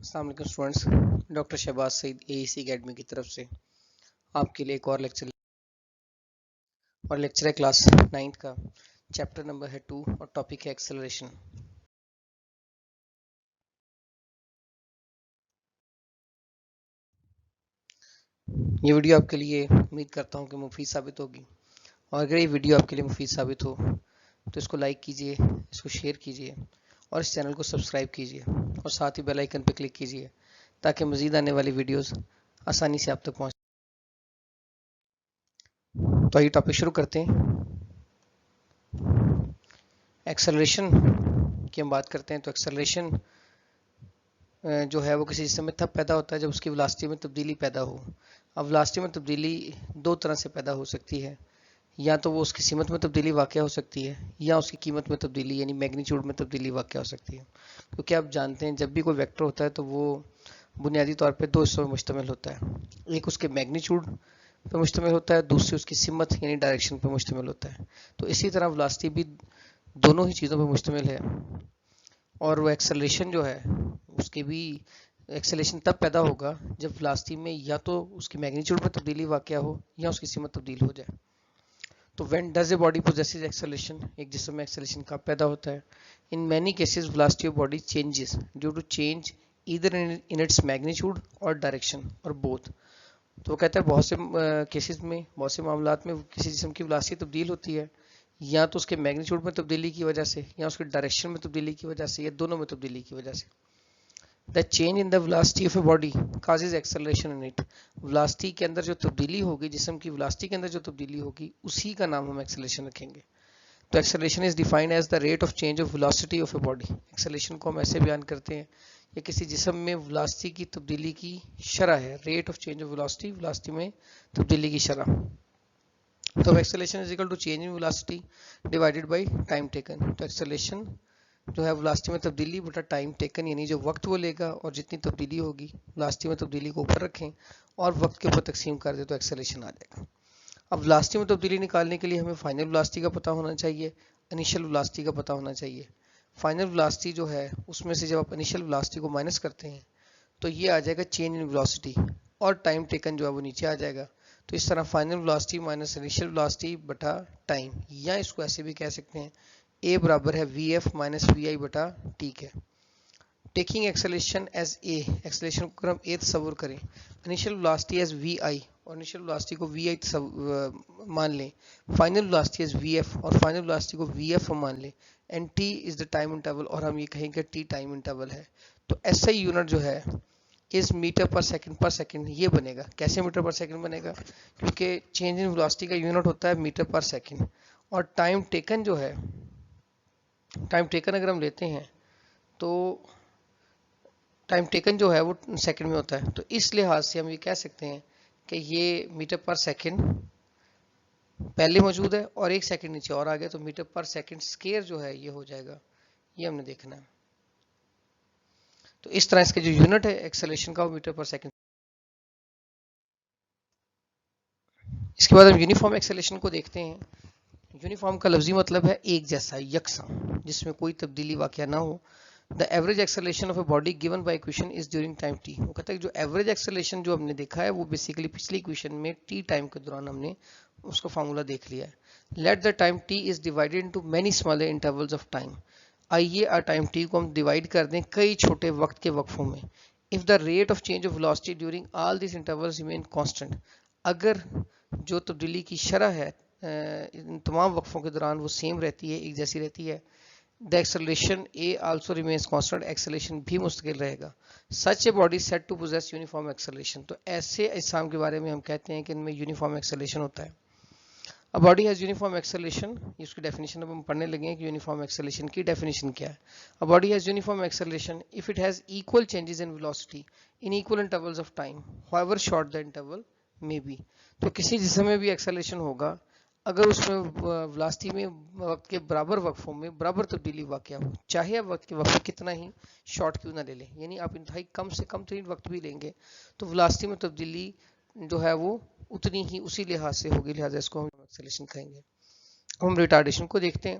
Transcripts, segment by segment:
السلام علیکم students, doctor Shahbaz سعید AEC academy کی طرف سے آپ کے لیے ایک اور لیکچر ہے کلاس 9 کا۔ چیپٹر نمبر ہے 2 اور ٹاپک ہے ایکسلریشن۔ یہ ویڈیو آپ کے لیے امید کرتا ہوں کہ مفید ثابت ہوگی، اور اگر یہ ویڈیو آپ کے لیے مفید ثابت ہو تو اس کو لائک کیجئے، اس کو شیئر کیجئے اور اس چینل کو سبسکرائب کیجئے اور ساتھ ہی بیل آئیکن پہ کلک کیجئے تاکہ مزید آنے والی ویڈیوز آسانی سے آپ تک پہنچ۔ تو آئیے ٹاپک شروع کرتے ہیں۔ ایکسلریشن کی ہم بات کرتے ہیں تو ایکسلریشن جو ہے وہ کسی جسم میں تب پیدا ہوتا ہے جب اس کی ویلاسٹی میں تبدیلی پیدا ہو۔ اب ویلاسٹی میں تبدیلی دو طرح سے پیدا ہو سکتی ہے، یا تو وہ اس کی سمت میں تبدیلی واقع ہو سکتی ہے یا اس کی قیمت میں تبدیلی یعنی میگنیچیوڈ میں تبدیلی واقع ہو سکتی ہے۔ کیونکہ آپ جانتے ہیں جب بھی کوئی ویکٹر ہوتا ہے تو وہ بنیادی طور پہ دو حصوں میں مشتمل ہوتا ہے، ایک اس کے میگنیچیوڈ پہ مشتمل ہوتا ہے، دوسری اس کی سمت یعنی ڈائریکشن پہ مشتمل ہوتا ہے۔ تو اسی طرح ویلاسٹی بھی دونوں ہی چیزوں پہ مشتمل ہے، اور وہ ایکسلریشن جو ہے اس کی بھی ایکسلریشن تب پیدا ہوگا جب ویلاسٹی میں یا تو اس کی میگنیچیوڈ میں تبدیلی واقع ہو یا اس کی سمت تبدیل ہو جائے۔ تو when does a body possesses acceleration؟ ایک جسم میں ایکسلریشن کب پیدا ہوتا ہے؟ In many cases velocity of body changes due to change either in its magnitude or direction or both۔ تو وہ کہتا ہے بہت سے کیسز میں، بہت سے معاملات میں کسی جسم کی ویلاسٹی تبدیل ہوتی ہے یا تو اس کے میگنیچیوڈ میں تبدیلی کی وجہ سے یا اس کے ڈائریکشن میں تبدیلی کی وجہ سے یا دونوں میں تبدیلی کی وجہ سے۔ The change in the velocity of a body causes acceleration in it۔ velocity کے اندر جو تبدیلی ہوگی، جسم کی velocity کے اندر جو تبدیلی ہوگی، اسی کا نام ہم acceleration رکھیں گے۔ تو acceleration is defined as the rate of change of velocity of a body۔ acceleration کو ہم ایسے بیان کرتے ہیں، یہ کسی جسم میں velocity کی تبدیلی کی شرح ہے۔ rate of change of velocity، velocity میں تبدیلی کی شرح۔ تو acceleration is equal to change in velocity divided by time taken۔ تو acceleration جو ہے ویلاسٹی میں تبدیلی بٹا ٹائم ٹیکن، یعنی جو وقت وہ لے گا اور جتنی تبدیلی ہوگی، ویلاسٹی میں تبدیلی کو اوپر رکھیں اور وقت کے اوپر تقسیم کر دیں تو ایکسلریشن آ جائے گا۔ اب ویلاسٹی میں تبدیلی نکالنے کے لیے ہمیں فائنل ویلاسٹی کا پتہ ہونا چاہیے، انیشل ویلاسٹی کا پتہ ہونا چاہیے۔ فائنل ویلاسٹی جو ہے اس میں سے جب آپ انیشل ویلاسٹی کو مائنس کرتے ہیں تو یہ آ جائے گا چینج ان ویلاسٹی، اور ٹائم ٹیکن جو ہے وہ نیچے آ جائے گا۔ تو اس طرح final velocity minus initial velocity بٹا ٹائم، یا اس کو ایسے بھی کہہ سکتے ہیں A برابر ہے VF مائنس VI بٹا T کے۔ Taking exhalation as A، exhalation کو ہم A تصور کریں، انیشل ویلاسٹی ایز VI اور انیشل ویلاسٹی کو VI مان لیں، فائنل ویلاسٹی ایز VF اور فائنل ویلاسٹی کو VF مان لیں، and T is the time interval, اور ہم یہ کہیں گے T ٹائم انٹرول ہے۔ تو SI یونٹ جو ہے از میٹر پر سیکنڈ یہ بنے گا۔ کیسے میٹر پر سیکنڈ بنے گا؟ کیونکہ چینج ان ویلاسٹی کا یونٹ ہوتا ہے میٹر پر سیکنڈ، اور ٹائم ٹیکن جو ہے، ٹائم ٹیکن اگر ہم لیتے ہیں تو ٹائم ٹیکن جو ہے وہ سیکنڈ میں ہوتا ہے۔ تو اس لحاظ سے ہم یہ کہہ سکتے ہیں کہ یہ میٹر پر سیکنڈ پہلے موجود ہے اور ایک سیکنڈ نیچے اور آ گیا، تو میٹر پر سیکنڈ اسکوائر جو ہے یہ ہو جائے گا۔ یہ ہم نے دیکھنا ہے۔ تو اس طرح اس کے جو یونٹ ہے ایکسلیشن کا وہ میٹر پر سیکنڈ۔ اس کے بعد ہم یونیفارم ایکسلیشن کو دیکھتے ہیں۔ یونیفارم کا لفظی مطلب ہے ایک جیسا، یکساں، جس میں کوئی تبدیلی واقع نہ ہو۔ The average acceleration of a body given by equation is during time t۔ وہ کہتا ہے کہ جو ایوریج ایکسلیشن جو ہم نے دیکھا ہے وہ بیسیکلی پچھلی اکویشن میں t ٹائم کے دوران ہم نے اس کو فارمولا دیکھ لیا ہے۔ Let the time t is divided into many smaller intervals of time۔ آئیے ٹائم t کو ہم ڈیوائڈ کر دیں کئی چھوٹے وقت کے وقفوں میں۔ If the rate of change of velocity during all these intervals remain constant، اگر جو تبدیلی کی شرح ہے ان تمام وقفوں کے دوران وہ سیم رہتی ہے، ایک جیسی رہتی ہے، the acceleration A also remains constant، acceleration بھی مستقل رہے گا۔ such a body is said to possess uniform acceleration۔ تو ایسے اجسام کے بارے میں ہم کہتے ہیں کہ ان میں یونیفارم ایکسلیشن ہوتا ہے۔ A body has uniform acceleration، اس کی ڈیفینیشن اب ہم پڑھنے لگے ہیں کہ یونیفارم ایکسلیشن کی ڈیفینیشن کیا ہے۔ A body has uniform acceleration if it has equal changes in velocity in equal intervals of time however short the interval may be۔ تو کسی جسم میں بھی ایکسلیشن ہوگا اگر اس میں ویلاسٹی میں وقت کے برابر وقفوں میں برابر تبدیلی واقع ہو، چاہے آپ وقت کے وقفے کتنا ہی شارٹ کیوں نہ لے لیں، یعنی آپ انتہائی کم سے کم ترین وقت بھی لیں گے تو ویلاسٹی میں تبدیلی جو ہے وہ اتنی ہی اسی لحاظ سے ہوگی، لہٰذا اس کو ہم ایکسلیشن کہیں گے۔ ہم ریٹارڈیشن کو دیکھتے ہیں۔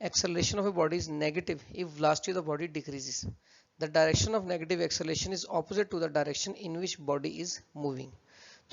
Acceleration of a body is negative if velocity of the body decreases. The direction of negative acceleration is opposite to the direction in which body is moving.